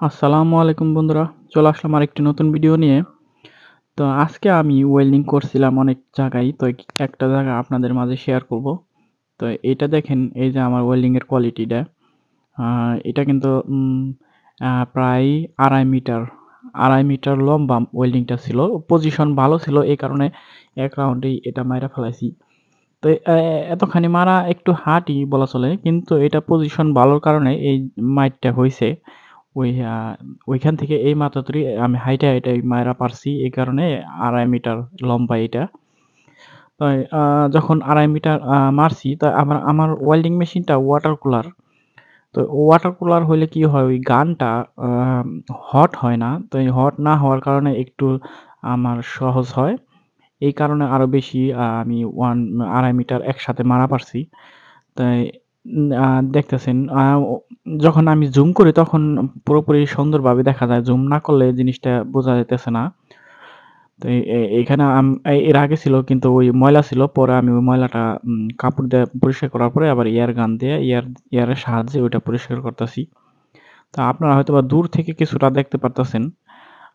আসসালামু আলাইকুম বন্ধুরা। চলে আসলাম আরেকটি নতুন ভিডিও নিয়ে। তো আজকে আমি ওয়েল্ডিং করছিলাম অনেক জায়গায়। তো একটা জায়গা আপনাদের মাঝে শেয়ার করব। তো এটা দেখেন, এই যে আমার ওয়েল্ডিং এর কোয়ালিটিটা। এটা কিন্তু প্রায় ২.৫ মিটার, ২.৫ মিটার লম্বা ওয়েল্ডিংটা ছিল। পজিশন ভালো ছিল, এই কারণে এক রাউন্ডেই এটা মাইরা ফেলাইছি। তো এতখানি মারা একটু হার্ডই বলা চলে। কিন্তু এটা পজিশন ভালোর কারণে এই মাইরটা হইছে। ওই ওইখান থেকে এই মাত্রাতুরি আমি হাইটে, হাইটে মাইরা পারছি। এই কারণে ২.৫ মিটার লম্বা এটা। তাই যখন ২.৫ মিটার মারছি, তা আমার আমার ওয়েল্ডিং মেশিনটা ওয়াটার কুলার। তো ওয়াটার কুলার হইলে কি হয়, ওই গানটা আ হট হয় না। তো এই হট না হওয়ার কারণে একটু আমার সহজ হয়। এই কারণে আরো বেশি আমি ২.৫ মিটার একসাথে মারা পারছি। তাই উম আ দেখতেছেন, যখন আমি জুম করি তখন পুরোপুরি সুন্দরভাবে দেখা যায়। জুম না করলে জিনিসটা বোঝা যাইতেছে না। তো এইখানে এর আগে ছিল কিন্তু ওই ময়লা ছিল। পরে আমি ওই ময়লাটা কাপড় দিয়ে পরিষ্কার করার পরে আবার এয়ার গান দিয়ে এয়ারের সাহায্যে ওইটা পরিষ্কার করতাছি। তো আপনারা হয়তোবা দূর থেকে কিছুটা দেখতে পারতেছেন।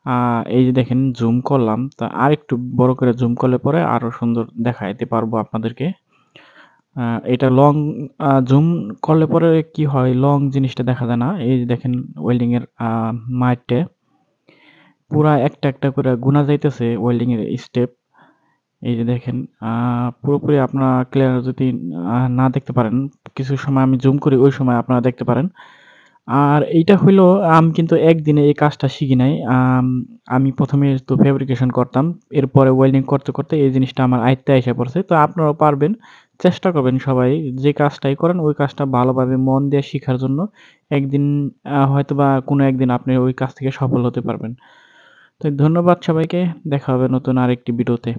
আ এই যে দেখেন, জুম করলাম। তা আরেকটু বড় করে জুম করলে পরে আরো সুন্দর দেখাইতে পারবো আপনাদেরকে। আ এটা লং জুম করলে পরে কি হয়, লং জিনিসটা দেখা যায় না। এই যে দেখেন, ওয়েল্ডিং এর মাইরটা পুরা একটা, একটা করে গুনা যাইতেছে ওয়েল্ডিং এর স্টেপ। এই যে দেখেন, আ পুরোপুরি আপনারা ক্লিয়ার যদি না দেখতে পারেন, কিছু সময় আমি জুম করি, ওই সময় আপনারা দেখতে পারেন। আর এইটা হইলো, আমি কিন্তু একদিনে এই কাজটা শিখি নাই। আমি ১ম এ তো ফেব্রিকেশন করতাম। এরপরে ওয়েল্ডিং করতে, করতে এই জিনিসটা আমার আয়ত্তে আইসা পড়ছে। তো আপনারাও পারবেন। চেষ্টা করবেন সবাই, যে কাজটাই করেন ওই কাজটা ভালোভাবে মন দিয়ে শিখার জন্য। একদিন হয়তোবা কোনো একদিন আপনি ওই কাজ থেকে সফল হতে পারবেন। তো ধন্যবাদ সবাইকে। দেখা হবে নতুন আরেকটি ভিডিওতে।